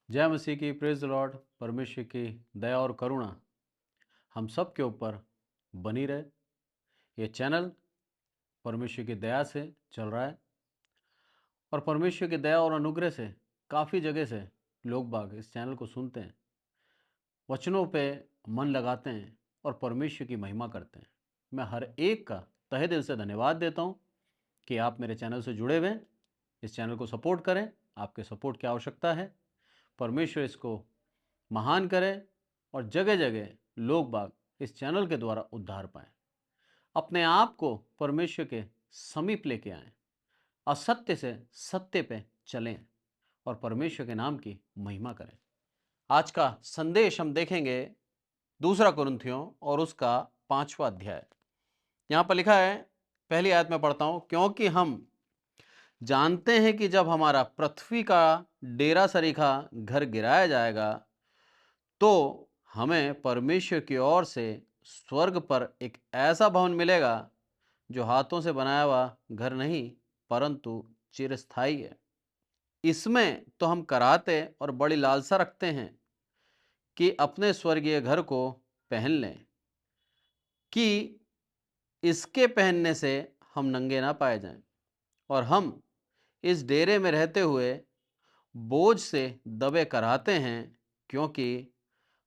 जय मसीह की, praise the Lord. परमेश्वर की दया और करुणा हम सब के ऊपर बनी रहे। ये चैनल परमेश्वर की दया से चल रहा है और परमेश्वर की दया और अनुग्रह से काफ़ी जगह से लोग बाग इस चैनल को सुनते हैं, वचनों पे मन लगाते हैं और परमेश्वर की महिमा करते हैं। मैं हर एक का तहे दिल से धन्यवाद देता हूँ कि आप मेरे चैनल से जुड़े हुए हैं। इस चैनल को सपोर्ट करें, आपके सपोर्ट की आवश्यकता है। परमेश्वर इसको महान करे और जगह जगह लोग बाग इस चैनल के द्वारा उद्धार पाएं, अपने आप को परमेश्वर के समीप लेके आएं, असत्य से सत्य पे चलें और परमेश्वर के नाम की महिमा करें। आज का संदेश हम देखेंगे दूसरा कुरिन्थियों और उसका 5वां अध्याय। यहां पर लिखा है, पहली आयत में पढ़ता हूं, क्योंकि हम जानते हैं कि जब हमारा पृथ्वी का डेरा सरीखा घर गिराया जाएगा तो हमें परमेश्वर की ओर से स्वर्ग पर एक ऐसा भवन मिलेगा जो हाथों से बनाया हुआ घर नहीं परंतु चिरस्थायी है। इसमें तो हम कराहते और बड़ी लालसा रखते हैं कि अपने स्वर्गीय घर को पहन लें, कि इसके पहनने से हम नंगे ना पाए जाएं और हम इस डेरे में रहते हुए बोझ से दबे कराहते हैं, क्योंकि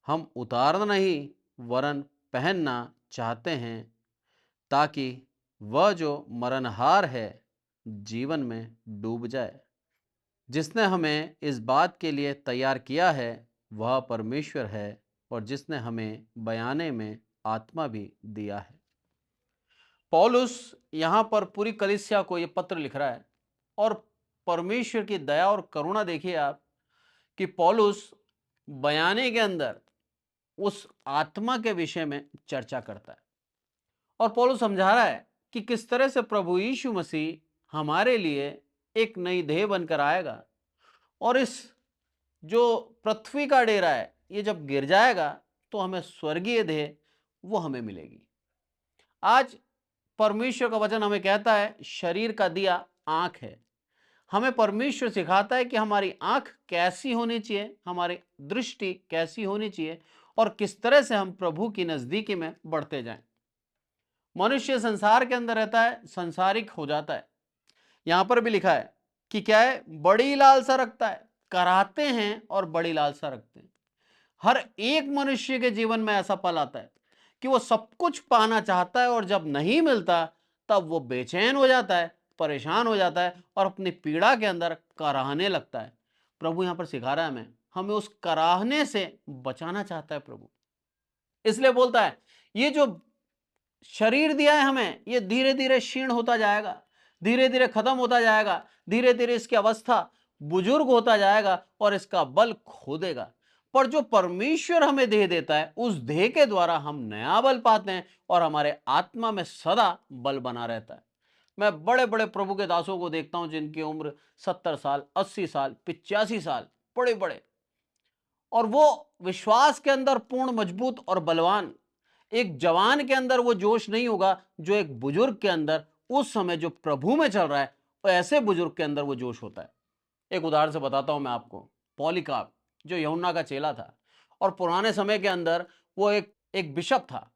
हम उतारना नहीं वरन पहनना चाहते हैं, ताकि वह जो मरणहार है जीवन में डूब जाए। जिसने हमें इस बात के लिए तैयार किया है वह परमेश्वर है, और जिसने हमें बयाने में आत्मा भी दिया है। पौलुस यहाँ पर पूरी कलीसिया को ये पत्र लिख रहा है और परमेश्वर की दया और करुणा देखिए आप कि पौलुस बयाने के अंदर उस आत्मा के विषय में चर्चा करता है और पौलुस समझा रहा है कि किस तरह से प्रभु यीशु मसीह हमारे लिए एक नई देह बनकर आएगा और इस जो पृथ्वी का डेरा है ये जब गिर जाएगा तो हमें स्वर्गीय देह वो हमें मिलेगी। आज परमेश्वर का वचन हमें कहता है शरीर का दिया आंख है। हमें परमेश्वर सिखाता है कि हमारी आंख कैसी होनी चाहिए, हमारी दृष्टि कैसी होनी चाहिए और किस तरह से हम प्रभु की नजदीकी में बढ़ते जाएं। मनुष्य संसार के अंदर रहता है, संसारिक हो जाता है। यहां पर भी लिखा है कि क्या है, बड़ी लालसा रखता है, कराहते हैं और बड़ी लालसा रखते हैं। हर एक मनुष्य के जीवन में ऐसा पल आता है कि वो सब कुछ पाना चाहता है और जब नहीं मिलता तब वो बेचैन हो जाता है, परेशान हो जाता है और अपनी पीड़ा के अंदर कराहने लगता है। प्रभु यहां पर सिखा रहा है हमें उस कराहने से बचाना चाहता है प्रभु। इसलिए बोलता है ये जो शरीर दिया है हमें ये धीरे धीरे क्षीण होता जाएगा, धीरे धीरे खत्म होता जाएगा, धीरे धीरे इसकी अवस्था बुजुर्ग होता जाएगा और इसका बल खो देगा। पर जो परमेश्वर हमें देह देता है उस देह के द्वारा हम नया बल पाते हैं और हमारे आत्मा में सदा बल बना रहता है। मैं बड़े बड़े प्रभु के दासों को देखता हूं जिनकी उम्र 70 साल, 80 साल, 85 साल, बड़े बड़े, और वो विश्वास के अंदर पूर्ण मजबूत और बलवान। एक जवान के अंदर वो जोश नहीं होगा जो एक बुजुर्ग के अंदर उस समय जो प्रभु में चल रहा है, तो ऐसे बुजुर्ग के अंदर वो जोश होता है। एक उदाहरण से बताता हूं मैं आपको। पॉलीकार्प जो यूहन्ना का चेला था और पुराने समय के अंदर वो एक बिशप था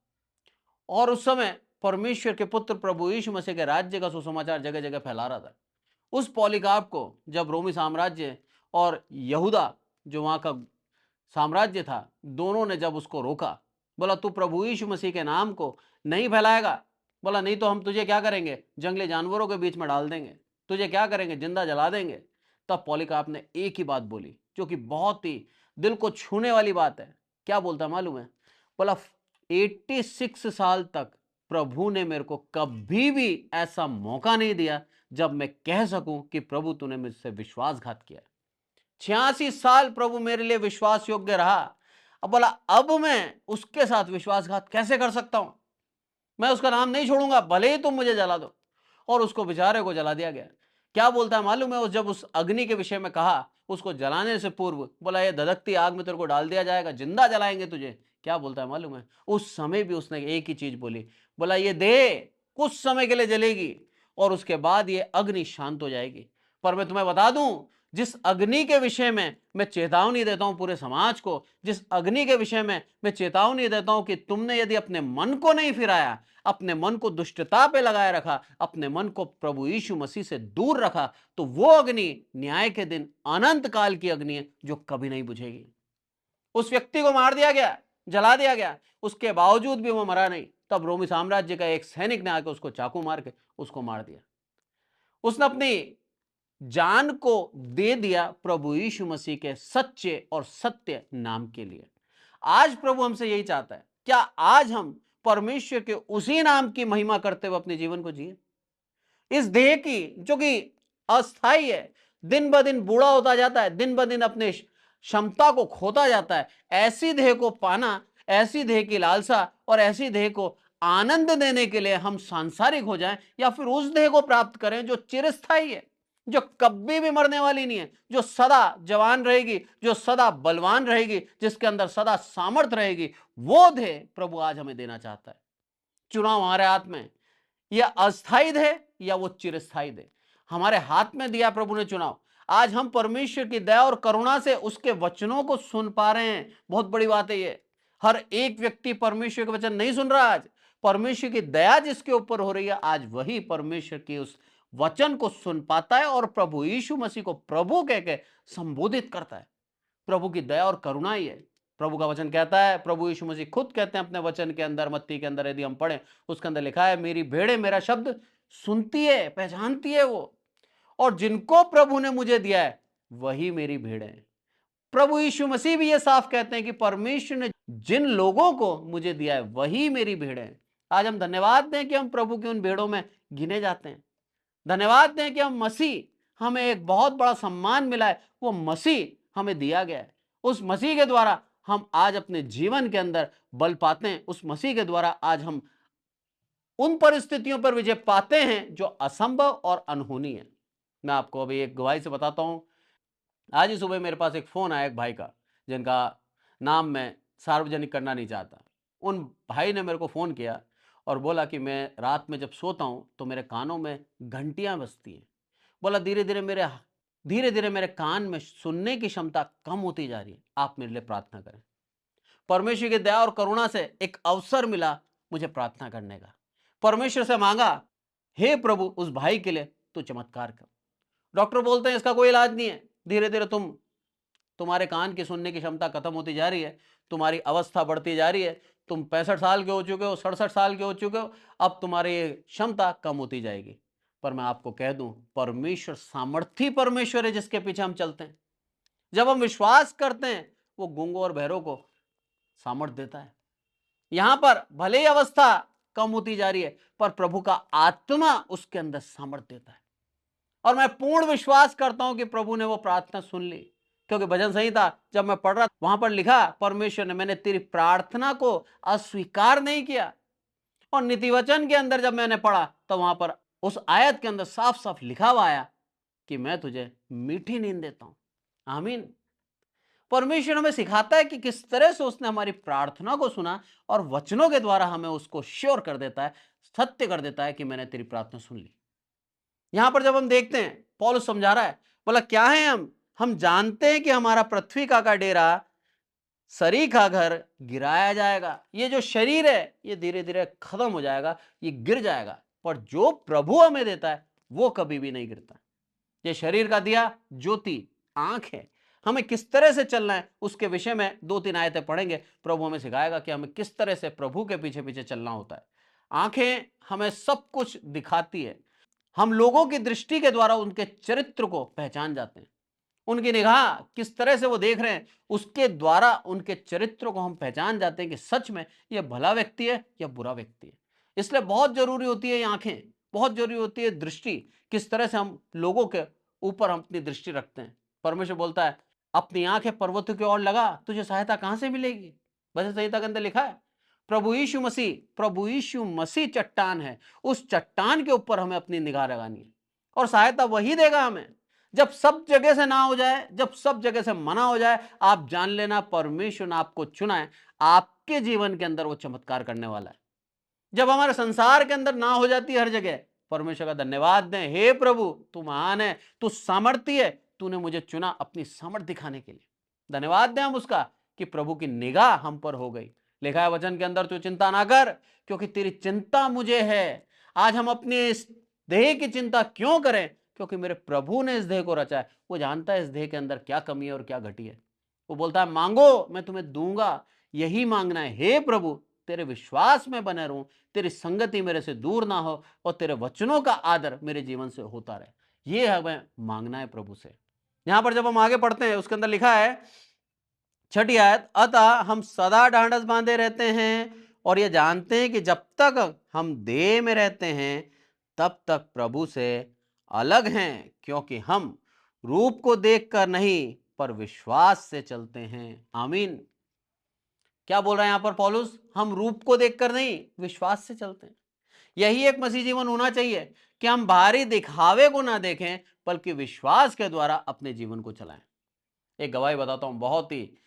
और उस समय परमेश्वर के पुत्र प्रभु यीशु मसीह के राज्य का सुसमाचार जगह जगह फैला रहा था। उस पॉलीकार्प को जब रोमी साम्राज्य और यहूदा जो वहां का साम्राज्य था, दोनों ने जब उसको रोका, बोला तू प्रभु यीशु मसीह के नाम को नहीं फैलाएगा, बोला नहीं तो हम तुझे क्या करेंगे, जंगली जानवरों के बीच में डाल देंगे, तुझे क्या करेंगे, जिंदा जला देंगे। तब पॉलीकार्प ने एक ही बात बोली जो कि बहुत ही दिल को छूने वाली बात है। क्या बोलता मालूम है? बोला 86 साल तक प्रभु ने मेरे को कभी भी ऐसा मौका नहीं दिया जब मैं कह सकूं कि प्रभु तूने मुझसे विश्वासघात किया। 86 साल प्रभु मेरे लिए विश्वास योग्य रहा। अब बोला अब मैं उसके साथ विश्वासघात कैसे कर सकता हूं? मैं उसका नाम नहीं छोड़ूंगा भले ही तुम मुझे जला दो। और उसको बेचारे को जला दिया गया। क्या बोलता है मालूम है? जब उस अग्नि के विषय में कहा उसको जलाने से पूर्व, बोला ये धधकती आग में तेरे को डाल दिया जाएगा, जिंदा जलाएंगे तुझे। क्या बोलता है मालूम है? उस समय भी उसने एक ही चीज बोली, बोला ये देह कुछ समय के लिए जलेगी और उसके बाद ये अग्नि शांत हो जाएगी। पर मैं तुम्हें बता दूं, जिस अग्नि के विषय में मैं चेतावनी देता हूं पूरे समाज को, जिस अग्नि के विषय में मैं चेतावनी देता हूं कि तुमने यदि अपने मन को नहीं फिराया, अपने मन को दुष्टता पे लगाए रखा, अपने मन को प्रभु यीशु मसीह से दूर रखा, तो वो अग्नि न्याय के दिन अनंत काल की अग्नि है जो कभी नहीं बुझेगी। उस व्यक्ति को मार दिया गया, जला दिया गया, उसके बावजूद भी वो मरा नहीं। तब रोमी साम्राज्य का एक सैनिक ने आकर उसको चाकू मार के उसको मार दिया। उसने अपनी जान को दे दिया प्रभु यीशु मसीह के सच्चे और सत्य नाम के लिए। आज प्रभु हमसे यही चाहता है, क्या आज हम परमेश्वर के उसी नाम की महिमा करते हुए अपने जीवन को जिए? इस देह की जो कि अस्थाई है, दिन ब दिन बूढ़ा होता जाता है, दिन ब दिन अपने क्षमता को खोता जाता है, ऐसी देह को पाना, ऐसी देह की लालसा और ऐसी देह को आनंद देने के लिए हम सांसारिक हो जाएं, या फिर उस देह को प्राप्त करें जो चिरस्थाई है, जो कभी भी मरने वाली नहीं है, जो सदा जवान रहेगी, जो सदा बलवान रहेगी, जिसके अंदर सदा सामर्थ्य रहेगी। वो देह प्रभु आज हमें देना चाहता है। चुनाव हमारे हाथ में, यह अस्थाई देह या वो चिरस्थाई देह, हमारे हाथ में दिया प्रभु ने चुनाव। आज हम परमेश्वर की दया और करुणा से उसके वचनों को सुन पा रहे हैं। बहुत बड़ी बात है ये। हर एक व्यक्ति परमेश्वर के वचन नहीं सुन रहा। आज परमेश्वर की दया जिसके ऊपर हो रही है, आज वही परमेश्वर की उस वचन को सुन पाता है और प्रभु यीशु मसीह को प्रभु कह के संबोधित करता है। प्रभु की दया और करुणा ही है। प्रभु का वचन कहता है, प्रभु यीशु मसीह खुद कहते हैं अपने वचन के अंदर, मत्ती के अंदर यदि हम पढ़ें, उसके अंदर लिखा है, मेरी भेड़ें मेरा शब्द सुनती है, पहचानती है वो, और जिनको प्रभु ने मुझे दिया है वही मेरी भेड़ें हैं। प्रभु यीशु मसीह भी ये साफ कहते हैं कि परमेश्वर ने जिन लोगों को मुझे दिया है वही मेरी भेड़ें हैं। आज हम धन्यवाद दें कि हम प्रभु की उन भेड़ों में गिने जाते हैं। धन्यवाद दें कि हम मसीह, हमें एक बहुत बड़ा सम्मान मिला है, वो मसीह हमें दिया गया है। उस मसीह के द्वारा हम आज अपने जीवन के अंदर बल पाते हैं। उस मसीह के द्वारा आज हम उन परिस्थितियों पर विजय पाते हैं जो असंभव और अनहोनी है। मैं आपको अभी एक गवाही से बताता हूं। आज ही सुबह मेरे पास एक फोन आया एक भाई का, जिनका नाम मैं सार्वजनिक करना नहीं चाहता। उन भाई ने मेरे को फोन किया और बोला कि मैं रात में जब सोता हूं तो मेरे कानों में घंटियां बजती हैं। बोला धीरे धीरे मेरे कान में सुनने की क्षमता कम होती जा रही है। आप मेरे लिए प्रार्थना करें। परमेश्वर की दया और करुणा से एक अवसर मिला मुझे प्रार्थना करने का। परमेश्वर से मांगा, हे प्रभु उस भाई के लिए तू चमत्कार कर। डॉक्टर बोलते हैं इसका कोई इलाज नहीं है, धीरे धीरे तुम्हारे कान की सुनने की क्षमता खत्म होती जा रही है, तुम्हारी अवस्था बढ़ती जा रही है, तुम 65 साल के हो चुके हो, 67 साल के हो चुके हो, अब तुम्हारी क्षमता कम होती जाएगी। पर मैं आपको कह दूं, परमेश्वर सामर्थी परमेश्वर है जिसके पीछे हम चलते हैं। जब हम विश्वास करते हैं, वो गूंगों और बहरों को सामर्थ्य देता है। यहां पर भले ही अवस्था कम होती जा रही है, पर प्रभु का आत्मा उसके अंदर सामर्थ्य देता है। और मैं पूर्ण विश्वास करता हूं कि प्रभु ने वो प्रार्थना सुन ली, क्योंकि भजन संहिता जब मैं पढ़ रहा, वहां पर लिखा, परमेश्वर ने, मैंने तेरी प्रार्थना को अस्वीकार नहीं किया। और नीति वचन के अंदर जब मैंने पढ़ा तो वहां पर उस आयत के अंदर साफ साफ लिखा हुआ आया कि मैं तुझे मीठी नींद देता हूं। आमीन। परमेश्वर हमें सिखाता है कि किस तरह से उसने हमारी प्रार्थना को सुना और वचनों के द्वारा हमें उसको श्योर कर देता है, सत्य कर देता है कि मैंने तेरी प्रार्थना सुन ली। यहां पर जब हम देखते हैं, पौलुस समझा रहा है, बोला क्या है हम जानते हैं कि हमारा पृथ्वी का डेरा, शरीर का घर गिराया जाएगा। ये जो शरीर है ये धीरे धीरे खत्म हो जाएगा, ये गिर जाएगा, पर जो प्रभु हमें देता है वो कभी भी नहीं गिरता। ये शरीर का दिया ज्योति आंख है। हमें किस तरह से चलना है उसके विषय में 2-3 आयतें पढ़ेंगे। प्रभु हमें सिखाएगा कि हमें किस तरह से प्रभु के पीछे पीछे चलना होता है। आंखें हमें सब कुछ दिखाती है। हम लोगों की दृष्टि के द्वारा उनके चरित्र को पहचान जाते हैं। उनकी निगाह किस तरह से वो देख रहे हैं, उसके द्वारा उनके चरित्र को हम पहचान जाते हैं कि सच में यह भला व्यक्ति है या बुरा व्यक्ति है। इसलिए बहुत जरूरी होती है ये आंखें, बहुत जरूरी होती है दृष्टि, किस तरह से हम लोगों के ऊपर हम अपनी दृष्टि रखते हैं। परमेश्वर बोलता है, अपनी आंखें पर्वतों की ओर लगा, तुझे सहायता कहां से मिलेगी। भजन संहिता के अंदर लिखा है, प्रभु यीशु मसीह चट्टान है। उस चट्टान के ऊपर हमें अपनी निगाह लगानी है और सहायता वही देगा हमें। जब सब जगह से ना हो जाए, जब सब जगह से मना हो जाए, आप जान लेना परमेश्वर ने आपको चुना है, आपके जीवन के अंदर वो चमत्कार करने वाला है। जब हमारे संसार के अंदर ना हो जाती हर जगह, परमेश्वर का धन्यवाद दें, हे प्रभु तू महान है, तू सामर्थी है, तूने मुझे चुना अपनी समर्थ दिखाने के लिए। धन्यवाद दें हम उसका कि प्रभु की निगाह हम पर हो गई। लिखा है वचन के अंदर, तू चिंता ना कर क्योंकि तेरी चिंता मुझे है। आज हम अपने इस देह की चिंता क्यों करें? क्योंकि मेरे प्रभु ने इस देह को रचा है। वो जानता है इस देह के अंदर क्या कमी है और क्या घटी है। वो बोलता है मांगो मैं तुम्हें दूंगा। यही मांगना है, हे प्रभु तेरे विश्वास में बने रहूं, तेरी संगति मेरे से दूर ना हो और तेरे वचनों का आदर मेरे जीवन से होता रहे। ये हमें मांगना है प्रभु से। यहां पर जब हम आगे पढ़ते हैं उसके अंदर लिखा है 6ठी आयत, अतः हम सदा ढांढस बांधे रहते हैं और ये जानते हैं कि जब तक हम देह में रहते हैं तब तक प्रभु से अलग हैं, क्योंकि हम रूप को देखकर नहीं पर विश्वास से चलते हैं। आमीन। क्या बोल रहा है यहां पर पौलुस? हम रूप को देखकर नहीं, विश्वास से चलते हैं। यही एक मसीह जीवन होना चाहिए कि हम बाहरी दिखावे को ना देखें बल्कि विश्वास के द्वारा अपने जीवन को चलाएं। एक गवाही बताता हूं, बहुत ही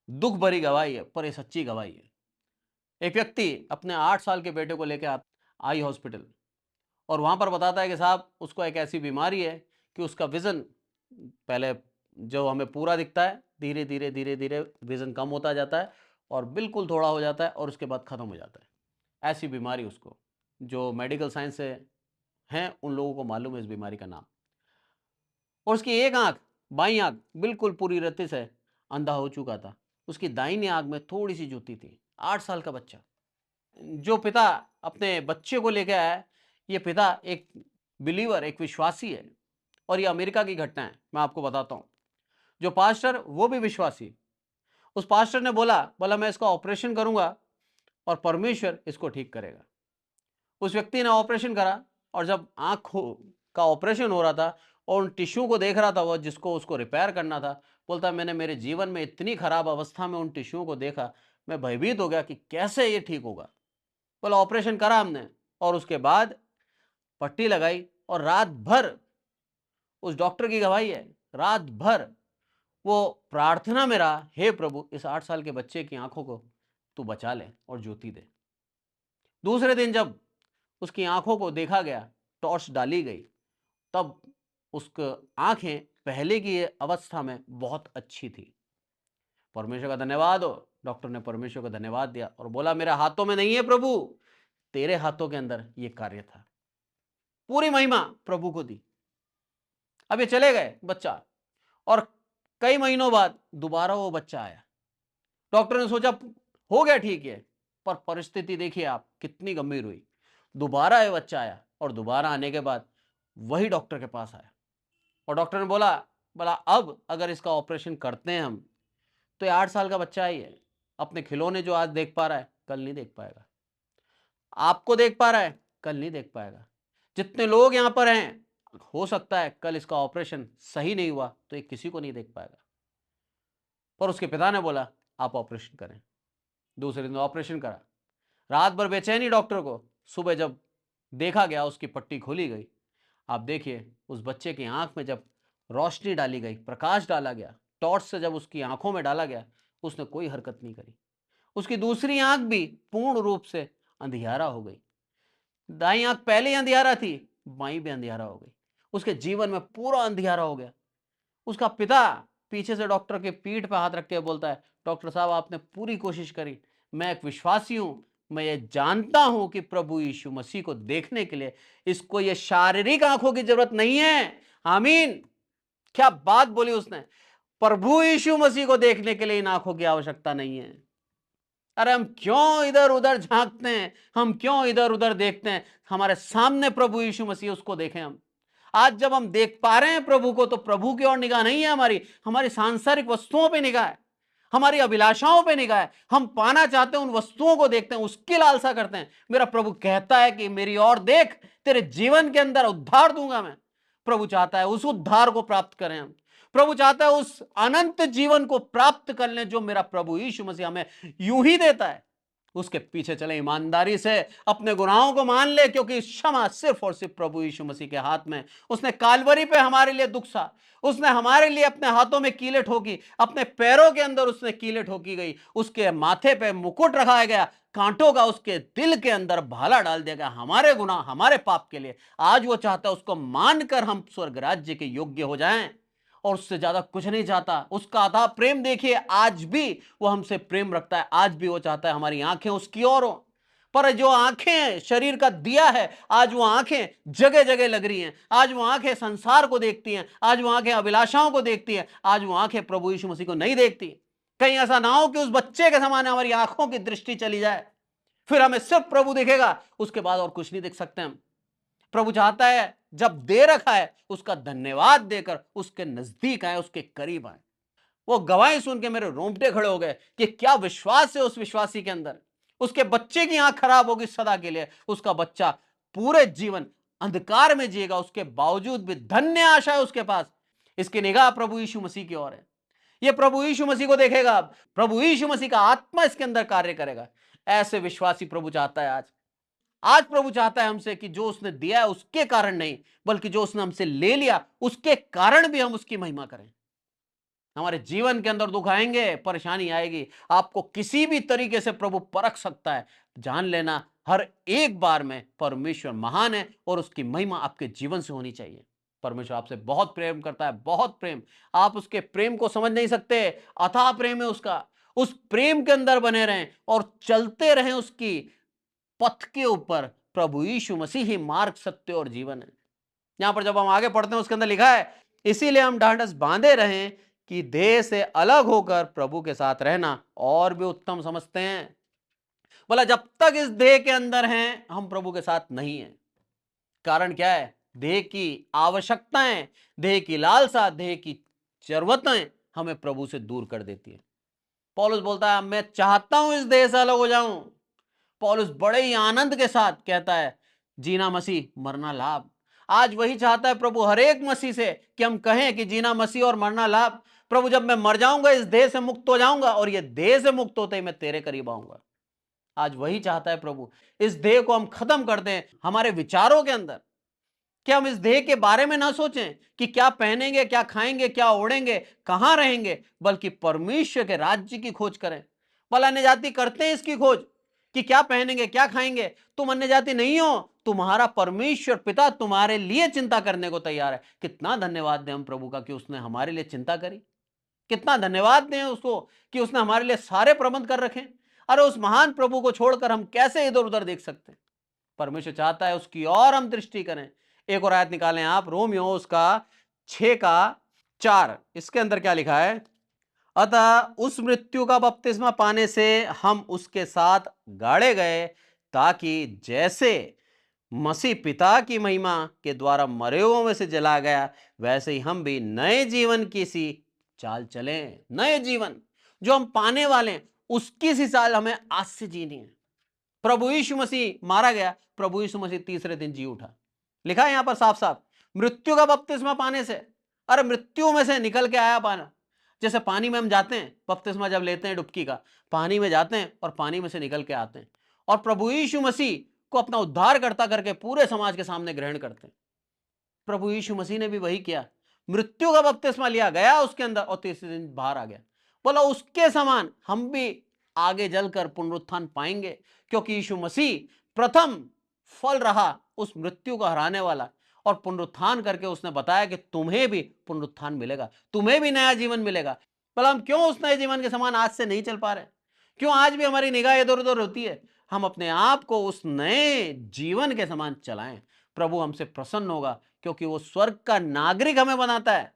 दुख भरी गवाही है पर ये सच्ची गवाही है। एक व्यक्ति अपने 8 साल के बेटे को लेकर आई हॉस्पिटल और वहां पर बताता है कि साहब उसको एक ऐसी बीमारी है कि उसका विजन पहले जो हमें पूरा दिखता है धीरे धीरे धीरे धीरे विजन कम होता जाता है और बिल्कुल थोड़ा हो जाता है और उसके बाद खत्म हो जाता है। ऐसी बीमारी उसको, जो मेडिकल साइंस से हैं उन लोगों को मालूम है इस बीमारी का नाम। और उसकी एक आंख, बाईं आंख बिल्कुल पूरी रीति से अंधा हो चुका था। उसकी दाहिनी आंख में थोड़ी सी ज्योति थी। 8 साल का बच्चा। जो पिता अपने बच्चे को लेकर आया, ये पिता एक बिलीवर, एक विश्वासी है और ये अमेरिका की घटना है, मैं आपको बताता हूं। जो पास्टर वो भी विश्वासी। उस पास्टर ने बोला मैं इसका ऑपरेशन करूंगा और परमेश्वर इसको ठीक करेगा। उस व्यक्ति ने ऑपरेशन करा और जब आंख का ऑपरेशन हो रहा था और उन टिश्यू को देख रहा था वो जिसको उसको रिपेयर करना था, बोलता मैंने मेरे जीवन में इतनी खराब अवस्था में उन टिश्यू को देखा, मैं भयभीत हो गया कि कैसे ये ठीक होगा। बोला ऑपरेशन करा हमने और उसके बाद पट्टी लगाई और रात भर, उस डॉक्टर की गवाही है, रात भर वो प्रार्थना में रहा, हे प्रभु इस 8 साल के बच्चे की आंखों को तू बचा ले और ज्योति दे। दूसरे दिन जब उसकी आंखों को देखा गया, टॉर्च डाली गई, तब उसकी आंखें पहले की अवस्था में बहुत अच्छी थी। परमेश्वर का धन्यवाद हो। डॉक्टर ने परमेश्वर का धन्यवाद दिया और बोला मेरे हाथों में नहीं है प्रभु, तेरे हाथों के अंदर यह कार्य था। पूरी महिमा प्रभु को दी। अब ये चले गए बच्चा और कई महीनों बाद दोबारा वो बच्चा आया। डॉक्टर ने सोचा हो गया ठीक है, पर परिस्थिति देखिए आप कितनी गंभीर हुई। दोबारा ये बच्चा आया और दोबारा आने के बाद वही डॉक्टर के पास आया और डॉक्टर ने बोला अब अगर इसका ऑपरेशन करते हैं हम तो ये 8 साल का बच्चा ही है, अपने खिलौने जो आज देख पा रहा है कल नहीं देख पाएगा, आपको देख पा रहा है कल नहीं देख पाएगा। जितने लोग यहां पर हैं हो सकता है कल इसका ऑपरेशन सही नहीं हुआ तो ये किसी को नहीं देख पाएगा। पर उसके पिता ने बोला आप ऑपरेशन करें। दूसरे दिन ऑपरेशन करा। रात भर बेचैनी डॉक्टर को। सुबह जब देखा गया उसकी पट्टी खोली गई। आप देखिए उस बच्चे की आंख में जब रोशनी डाली गई, प्रकाश डाला गया, टॉर्च से जब उसकी आंखों में डाला गया, उसने कोई हरकत नहीं करी। उसकी दूसरी आंख भी पूर्ण रूप से अंधियारा हो गई। दाई आंख पहले ही अंधियारा थी, बाई भी अंधियारा हो गई। उसके जीवन में पूरा अंधियारा हो गया। उसका पिता पीछे से डॉक्टर के पीठ पे हाथ रख के बोलता है डॉक्टर साहब आपने पूरी कोशिश करी, मैं एक विश्वासी हूं, मैं ये जानता हूं कि प्रभु यीशु मसीह को देखने के लिए इसको ये शारीरिक आंखों की जरूरत नहीं है। आमीन। क्या बात बोली उसने। प्रभु यीशु मसीह को देखने के लिए इन आंखों की आवश्यकता नहीं है। अरे हम क्यों इधर उधर झांकते हैं, हम क्यों इधर उधर देखते हैं। हमारे सामने प्रभु यीशु मसीह, उसको देखें हम। आज जब हम देख पा रहे हैं प्रभु को तो प्रभु की ओर निगाह नहीं है हमारी, हमारी सांसारिक वस्तुओं पे निगाह है, हमारी अभिलाषाओं पे निगाह है। हम पाना चाहते हैं, उन वस्तुओं को देखते हैं, उसकी लालसा करते हैं। मेरा प्रभु कहता है कि मेरी ओर देख, तेरे जीवन के अंदर उद्धार दूंगा मैं। प्रभु चाहता है उस उद्धार को प्राप्त करें हम। प्रभु चाहता है उस अनंत जीवन को प्राप्त कर लें जो मेरा प्रभु यीशु मसीह हमें यूं ही देता है। उसके पीछे चले ईमानदारी से, अपने गुनाहों को मान ले, क्योंकि क्षमा सिर्फ और सिर्फ प्रभु यीशु मसीह के हाथ में। उसने कालवरी पे हमारे लिए दुख सहा, उसने हमारे लिए अपने हाथों में कीलें ठोकी, अपने पैरों के अंदर उसने कीलें ठोकी गई, उसके माथे पे मुकुट रखाया गया, कांटों का उसके दिल के अंदर भाला डाल दिया गया हमारे गुनाह, हमारे पाप के लिए। आज वो चाहता है उसको मानकर हम स्वर्ग राज्य के योग्य हो जाएं और उससे ज्यादा कुछ नहीं चाहता। उसका अथाह प्रेम देखिए, आज भी वो हमसे प्रेम रखता है, आज भी वो चाहता है हमारी आंखें उसकी ओर हो। पर जो आंखें शरीर का दिया है, आज वो आंखें जगह जगह लग रही हैं, आज वो आंखें संसार को देखती हैं, आज वो आंखें अभिलाषाओं को देखती हैं, आज वो आंखें प्रभु यीशु मसीह को नहीं देखती। कहीं ऐसा ना हो कि उस बच्चे के समान हमारी आंखों की दृष्टि चली जाए, फिर हमें सिर्फ प्रभु दिखेगा, उसके बाद और कुछ नहीं देख सकते हम। प्रभु चाहता है जब दे रखा है उसका धन्यवाद देकर उसके नजदीक आए, उसके करीब आए। वो गवाही सुन के मेरे रोंगटे खड़े हो गए कि क्या विश्वास है उस विश्वासी के अंदर। उसके बच्चे की आंख खराब होगी सदा के लिए, उसका बच्चा पूरे जीवन अंधकार में जिएगा, उसके बावजूद भी धन्य आशा है उसके पास। इसकी निगाह प्रभु यीशु मसीह की ओर है, ये प्रभु यीशु मसीह को देखेगा, प्रभु यीशु मसीह का आत्मा इसके अंदर कार्य करेगा। ऐसे विश्वासी प्रभु चाहता है आज प्रभु चाहता है हमसे कि जो उसने दिया है उसके कारण नहीं, बल्कि जो उसने हमसे ले लिया उसके कारण भी हम उसकी महिमा करें। हमारे जीवन के अंदर दुख आएंगे, परेशानी आएगी, आपको किसी भी तरीके से प्रभु परख सकता है। जान लेना हर एक बार में परमेश्वर महान है और उसकी महिमा आपके जीवन से होनी चाहिए। परमेश्वर आपसे बहुत प्रेम करता है, बहुत प्रेम। आप उसके प्रेम को समझ नहीं सकते, अथाह प्रेम है उसका। उस प्रेम के अंदर बने रहें और चलते रहें उसकी पथ के ऊपर। प्रभु यीशु मसीह ही मार्ग, सत्य और जीवन है। यहां पर जब हम आगे पढ़ते हैं उसके अंदर लिखा है, इसीलिए हम ढांढस बांधे रहें कि देह से अलग होकर प्रभु के साथ रहना और भी उत्तम समझते हैं। बोला जब तक इस देह के अंदर हैं हम प्रभु के साथ नहीं हैं। कारण क्या है? देह की आवश्यकताएं, देह की लालसा, देह की जरूरतें हमें प्रभु से दूर कर देती है। पौलुस बोलता है मैं चाहता हूं इस देह से अलग हो जाऊं। पौलुस बड़े ही आनंद के साथ कहता है जीना मसीह, मरना लाभ। आज वही चाहता है प्रभु हर एक मसीह से कि हम कहें कि जीना मसीह और मरना लाभ। प्रभु जब मैं मर जाऊंगा इस देह से मुक्त हो जाऊंगा और ये देह से मुक्त होते ही मैं तेरे करीब आऊंगा। आज वही चाहता है प्रभु, इस देह को हम खत्म कर दें हमारे विचारों के अंदर, कि हम इस देह के बारे में ना सोचें कि क्या पहनेंगे, क्या खाएंगे, क्या ओढ़ेंगे, कहां रहेंगे, बल्कि परमेश्वर के राज्य की खोज करें। भला अन्य जाति करते हैं इसकी खोज कि क्या पहनेंगे, क्या खाएंगे। तुम अन्य जाति नहीं हो, तुम्हारा परमेश्वर पिता तुम्हारे लिए चिंता करने को तैयार है। कितना धन्यवाद दें हम प्रभु का कि उसने हमारे लिए चिंता करी। कितना धन्यवाद दें उसको कि उसने हमारे लिए सारे प्रबंध कर रखे। अरे उस महान प्रभु को छोड़कर हम कैसे इधर उधर देख सकते हैं। परमेश्वर चाहता है उसकी और हम दृष्टि करें। एक और आयत निकालें आप, रोमियो उसका 6:4। इसके अंदर क्या लिखा है? अतः उस मृत्यु का बपतिस्मा पाने से हम उसके साथ गाड़े गए, ताकि जैसे मसीह पिता की महिमा के द्वारा मरे हुओं में से जला गया, वैसे ही हम भी नए जीवन की सी चाल चलें। नए जीवन जो हम पाने वाले हैं उसकी सी चाल हमें आज से जीनी है। प्रभु यीशु मसीह मारा गया, प्रभु यीशु मसीह तीसरे दिन जी उठा। लिखा है यहां पर साफ साफ, मृत्यु का बपतिस्मा पाने से। अरे मृत्यु में से निकल के आया पाना। जैसे पानी में हम जाते हैं, बपतिस्मा जब लेते हैं डुबकी का, पानी में जाते हैं और पानी में से निकल के आते हैं और प्रभु यीशु मसीह को अपना उद्धारकर्ता करके पूरे समाज के सामने ग्रहण करते हैं। प्रभु यीशु मसीह ने भी वही किया, मृत्यु का बपतिस्मा लिया, गया उसके अंदर और तीसरे दिन बाहर आ गया। बोला उसके समान हम भी आगे जलकर पुनरुत्थान पाएंगे, क्योंकि यीशु मसीह प्रथम फल रहा उस मृत्यु को हराने वाला, और पुनरुत्थान करके उसने बताया कि तुम्हें भी पुनरुत्थान मिलेगा, तुम्हें भी नया जीवन मिलेगा। बोला हम क्यों उस नए जीवन के समान आज से नहीं चल पा रहे? क्यों आज भी हमारी निगाह इधर उधर होती है? हम अपने आप को उस नए जीवन के समान चलाएं। प्रभु हमसे प्रसन्न होगा, क्योंकि वो स्वर्ग का नागरिक हमें बनाता है।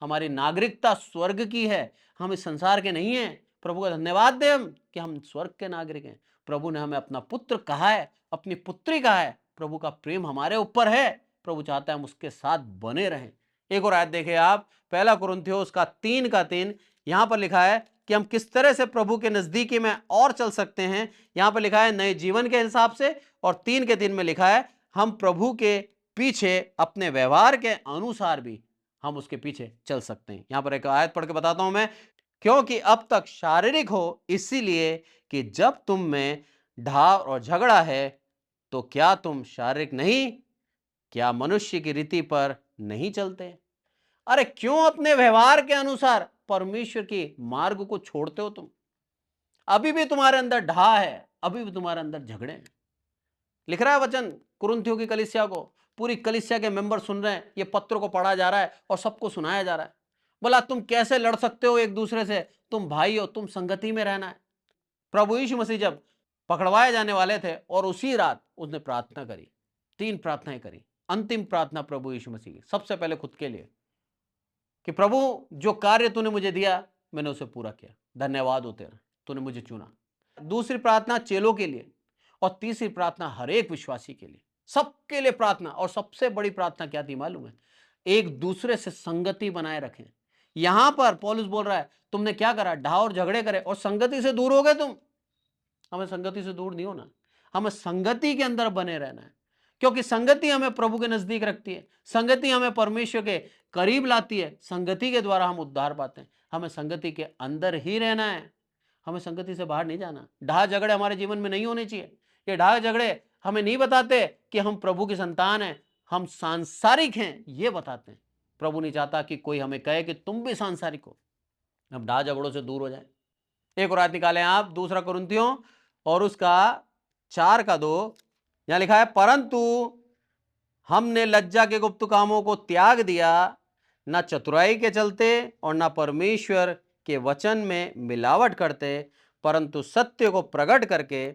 हमारी नागरिकता स्वर्ग की है, हम इस संसार के नहीं हैं। प्रभु का धन्यवाद दें हम कि हम स्वर्ग के नागरिक हैं। प्रभु ने हमें अपना पुत्र कहा है, अपनी पुत्री कहा है। प्रभु का प्रेम हमारे ऊपर है, प्रभु चाहता है हम उसके साथ बने रहें। एक और आयत देखें आप, 1 कुरिन्थियोस का 3:3। यहां पर लिखा है कि हम किस तरह से प्रभु के नजदीकी में और चल सकते हैं। यहां पर लिखा है नए जीवन के हिसाब से, और 3:3 में लिखा है हम प्रभु के पीछे अपने व्यवहार के अनुसार भी हम उसके पीछे चल सकते हैं। यहां पर एक आयत पढ़ के बताता हूं मैं, क्योंकि अब तक शारीरिक हो इसीलिए कि जब तुम में ढाव और झगड़ा है, तो क्या तुम शारीरिक नहीं, क्या मनुष्य की रीति पर नहीं चलते? अरे क्यों अपने व्यवहार के अनुसार परमेश्वर की मार्ग को छोड़ते हो तुम? अभी भी तुम्हारे अंदर ढा है, अभी भी तुम्हारे अंदर झगड़े हैं। लिख रहा है वचन कुरिन्थियों की कलीसिया को, पूरी कलीसिया के मेंबर सुन रहे हैं, ये पत्र को पढ़ा जा रहा है और सबको सुनाया जा रहा है। बोला तुम कैसे लड़ सकते हो एक दूसरे से, तुम भाई हो, तुम संगति में रहना है। प्रभु यीशु मसीह जब पकड़वाए जाने वाले थे और उसी रात उसने प्रार्थना करी, 3 प्रार्थनाएं करी। अंतिम प्रार्थना प्रभु यीशु मसीह की, सबसे पहले खुद के लिए कि प्रभु जो कार्य तूने मुझे दिया मैंने उसे पूरा किया, धन्यवाद हो तेरा, तूने मुझे चुना। दूसरी प्रार्थना चेलों के लिए और तीसरी प्रार्थना हर एक विश्वासी के लिए, सबके लिए प्रार्थना। और सबसे बड़ी प्रार्थना क्या थी मालूम है? एक दूसरे से संगति बनाए रखें। यहां पर पौलुस बोल रहा है तुमने क्या करा, ढा और झगड़े करे और संगति से दूर हो गए तुम। हमें संगति से दूर नहीं होना, हमें संगति के अंदर बने रहना है, क्योंकि संगति हमें प्रभु के नजदीक रखती है, संगति हमें परमेश्वर के करीब लाती है, संगति के द्वारा हम उद्धार पाते हैं। हमें संगति के अंदर ही रहना है, हमें संगति से बाहर नहीं जाना। ढा झगड़े हमारे जीवन में नहीं होने चाहिए। ये ढा झगड़े हमें नहीं बताते कि हम प्रभु की संतान हैं, हम सांसारिक हैं, ये बताते हैं। प्रभु नहीं चाहता कि कोई हमें कहे कि तुम भी सांसारिक हो। अब ढा झगड़ों से दूर हो जाए। एक और आयत निकालें आप, 2 कुरिन्थियों और उसका 4:2। यहां लिखा है परंतु हमने लज्जा के गुप्त कामों को त्याग दिया, न चतुराई के चलते और न परमेश्वर के वचन में मिलावट करते, परंतु सत्य को प्रकट करके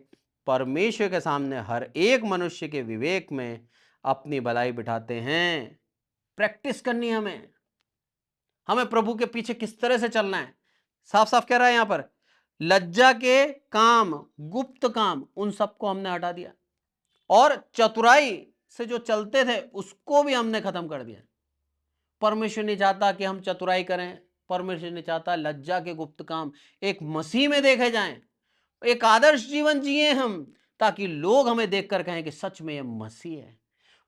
परमेश्वर के सामने हर एक मनुष्य के विवेक में अपनी भलाई बिठाते हैं। प्रैक्टिस करनी है हमें प्रभु के पीछे किस तरह से चलना है। साफ साफ कह रहा है यहां पर, लज्जा के काम, गुप्त काम, उन सबको हमने हटा दिया और चतुराई से जो चलते थे उसको भी हमने खत्म कर दिया। परमेश्वर नहीं चाहता कि हम चतुराई करें, परमेश्वर नहीं चाहता लज्जा के गुप्त काम एक मसीह में देखे जाएं, एक आदर्श जीवन जिए हम, ताकि लोग हमें देखकर कहें कि सच में यह मसीह है।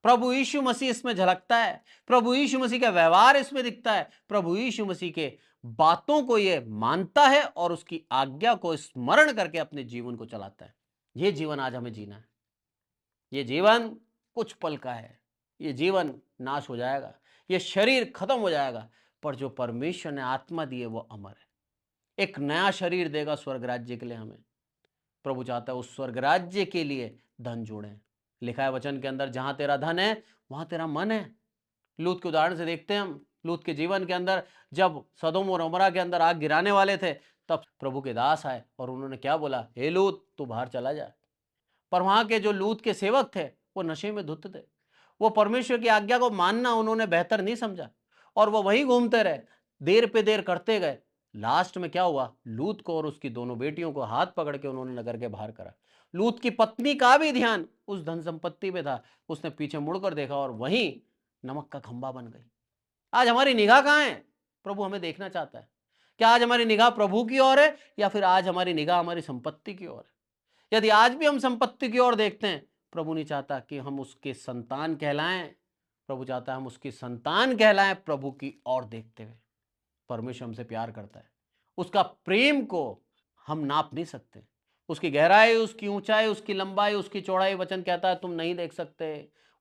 प्रभु यीशु मसीह इसमें झलकता है, प्रभु यीशु मसीह का व्यवहार इसमें दिखता है, प्रभु यीशु मसीह के बातों को यह मानता है और उसकी आज्ञा को स्मरण करके अपने जीवन को चलाता है। यह जीवन आज हमें जीना है। यह जीवन कुछ पल का है, यह जीवन नाश हो जाएगा, यह शरीर खत्म हो जाएगा, पर जो परमेश्वर ने आत्मा दी है वो अमर है। एक नया शरीर देगा स्वर्ग राज्य के लिए हमें। प्रभु चाहता है उस स्वर्ग राज्य के लिए धन जोड़ें। लिखा है वचन के अंदर, जहां तेरा धन है वहां तेरा मन है। लूत के उदाहरण से देखते हैं हम, लूत के जीवन के अंदर जब सदोम और अमोरा के अंदर आग गिराने वाले थे, तब प्रभु के दास आए और उन्होंने क्या बोला, हे लूत तू बाहर चला जा। पर वहां के जो लूत के सेवक थे वो नशे में धुत थे, वो परमेश्वर की आज्ञा को मानना उन्होंने बेहतर नहीं समझा और वो वहीं घूमते रहे, देर पे देर करते गए। लास्ट में क्या हुआ, लूत को और उसकी दोनों बेटियों को हाथ पकड़ के उन्होंने नगर के बाहर करा। लूत की पत्नी का भी ध्यान उस धन संपत्ति पे था, उसने पीछे मुड़कर देखा और वहीं नमक का खंभा बन गई। आज हमारी निगाह कहां है? प्रभु हमें देखना चाहता है। क्या आज हमारी निगाह प्रभु की ओर है या फिर आज हमारी निगाह हमारी संपत्ति की ओर है? यदि आज भी हम संपत्ति की ओर देखते हैं, प्रभु नहीं चाहता कि हम उसके संतान कहलाएं। प्रभु चाहता है हम उसकी संतान कहलाएं प्रभु की ओर देखते हुए। परमेश्वर हमसे प्यार करता है, उसका प्रेम को हम नाप नहीं सकते। उसकी गहराई, उसकी ऊंचाई, उसकी लंबाई, उसकी चौड़ाई वचन कहता है तुम नहीं देख सकते।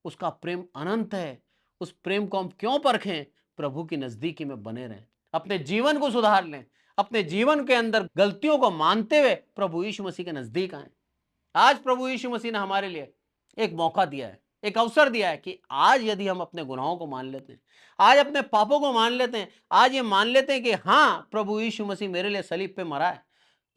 उसका प्रेम अनंत है। उस प्रेम को हम क्यों परखें? प्रभु की नजदीकी में बने रहें, अपने जीवन को सुधार लें, अपने जीवन के अंदर गलतियों को मानते हुए प्रभु यीशु मसीह के नजदीक आए। आज प्रभु यीशु मसीह ने हमारे लिए एक मौका दिया है, एक अवसर दिया है कि आज यदि हम अपने गुनाहों को मान लेते हैं, आज अपने पापों को मान लेते हैं, आज ये मान लेते हैं कि हाँ प्रभु यीशु मसीह मेरे लिए सलीब पे मरा है,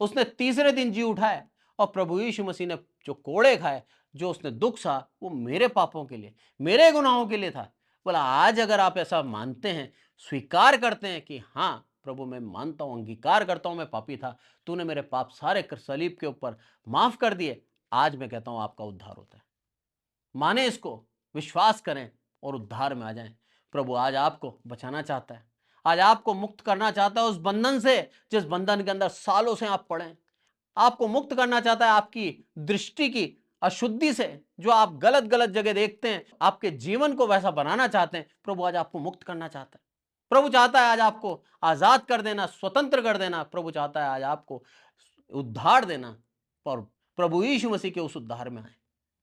उसने तीसरे दिन जी उठा है और प्रभु यीशु मसीह ने जो कोड़े खाए, जो उसने दुख सहा, वो मेरे पापों के लिए, मेरे गुनाहों के लिए था। बोला आज अगर आप ऐसा मानते हैं, स्वीकार करते हैं कि हाँ प्रभु मैं मानता हूं, अंगीकार करता हूं मैं पापी था, तूने मेरे पाप सारे सलीब के ऊपर माफ कर दिए, आज मैं कहता हूं आपका उद्धार होता है। माने इसको, विश्वास करें और उद्धार में आ जाएं। प्रभु आज आपको बचाना चाहता है, आज आपको मुक्त करना चाहता है उस बंधन से जिस बंधन के अंदर सालों से आप पड़े हैं। आपको मुक्त करना चाहता है आपकी दृष्टि की अशुद्धि से, जो आप गलत गलत जगह देखते हैं, आपके जीवन को वैसा बनाना चाहते हैं। प्रभु आज आपको मुक्त करना चाहता है। प्रभु चाहता है आज आपको आजाद कर देना, स्वतंत्र कर देना। प्रभु चाहता है आज आपको उद्धार देना। और प्रभु यीशु मसीह के उस उद्धार में आए,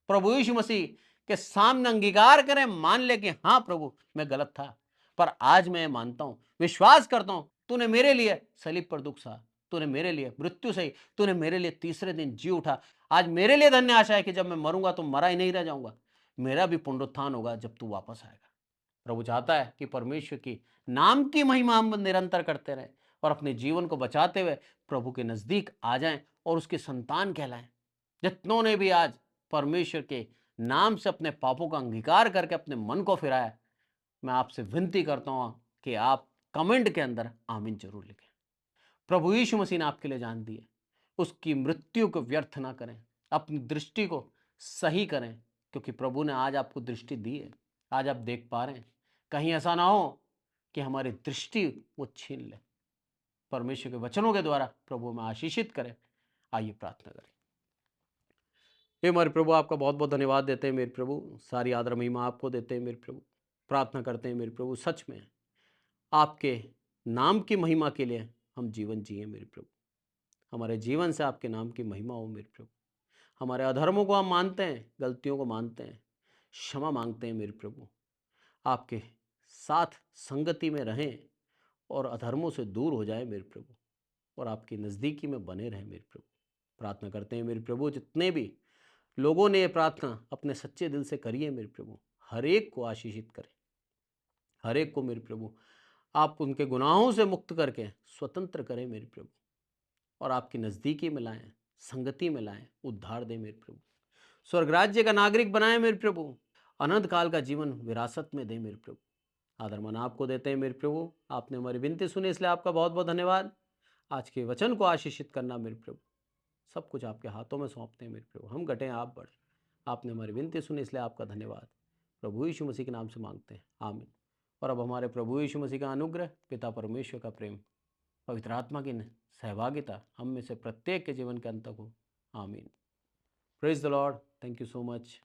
प्रभु यीशु मसीह के सामने अंगीकार करें, मान ले कि हाँ प्रभु मैं गलत था, पर आज मैं मानता हूं, विश्वास करता हूं, तूने मेरे लिए सलीब पर दुख सहा, तूने मेरे लिए मृत्यु सही, तूने मेरे लिए तीसरे दिन जी उठा। आज मेरे लिए धन्य आशा है कि जब मैं मरूंगा तो मरा ही नहीं रह जाऊंगा, मेरा भी पुनरुत्थान होगा जब तू वापस आएगा। प्रभु चाहता है कि परमेश्वर की नाम की महिमा हम निरंतर करते रहें और अपने जीवन को बचाते हुए प्रभु के नजदीक आ जाएं और उसके संतान कहलाएं। जितनों ने भी आज परमेश्वर के नाम से अपने पापों का अंगीकार करके अपने मन को फिराया, मैं आपसे विनती करता हूं कि आप कमेंट के अंदर आमीन जरूर लिखें। प्रभु यीशु मसीह ने आपके लिए जान दी है, उसकी मृत्यु को व्यर्थ ना करें, अपनी दृष्टि को सही करें, क्योंकि प्रभु ने आज आपको दृष्टि दी है, आज आप देख पा रहे हैं। कहीं ऐसा ना हो कि हमारी दृष्टि वो छीन ले। परमेश्वर के वचनों के द्वारा प्रभु में आशीषित करें। आइए प्रार्थना करें। हे हमारे प्रभु, आपका बहुत बहुत धन्यवाद देते हैं मेरे प्रभु, सारी आदर महिमा आपको देते हैं मेरे प्रभु। प्रार्थना करते हैं मेरे प्रभु, सच में आपके नाम की महिमा के लिए हम जीवन जिए मेरे प्रभु। हमारे जीवन से आपके नाम की महिमा हो मेरे प्रभु। हमारे अधर्मों को हम मानते हैं, गलतियों को मानते हैं, क्षमा मांगते हैं मेरे प्रभु। आपके साथ संगति में रहें और अधर्मों से दूर हो जाए मेरे प्रभु, और आपकी नज़दीकी में बने रहें मेरे प्रभु। प्रार्थना करते हैं मेरे प्रभु, जितने भी लोगों ने ये प्रार्थना अपने सच्चे दिल से करी है मेरे प्रभु, हर एक को आशीषित करें। हर एक को मेरे प्रभु आप उनके गुनाहों से मुक्त करके स्वतंत्र करें मेरे प्रभु, और आपकी नज़दीकी में लाएं, संगति में लाएं, उद्धार दें मेरे प्रभु। स्वर्ग राज्य का नागरिक बनाएं मेरे प्रभु, अनंत काल का जीवन विरासत में दें मेरे प्रभु। आदर मान आपको देते हैं मेरे प्रभु। आपने हमारी विनती सुनी, इसलिए आपका बहुत बहुत धन्यवाद। आज के वचन को आशीषित करना मेरे प्रभु, सब कुछ आपके हाथों में सौंपते हैं मेरे प्रभु। हम घटें, आप बढ़े। आपने हमारी विनती सुनी, इसलिए आपका धन्यवाद। प्रभु यीशु मसीह के नाम से मांगते हैं, आमीन। और अब हमारे प्रभु यीशु मसीह का अनुग्रह, पिता परमेश्वर का प्रेम, पवित्र आत्मा की सहभागिता हम में से प्रत्येक के जीवन के अंत तक हो, आमीन। Praise the Lord. Thank you so much.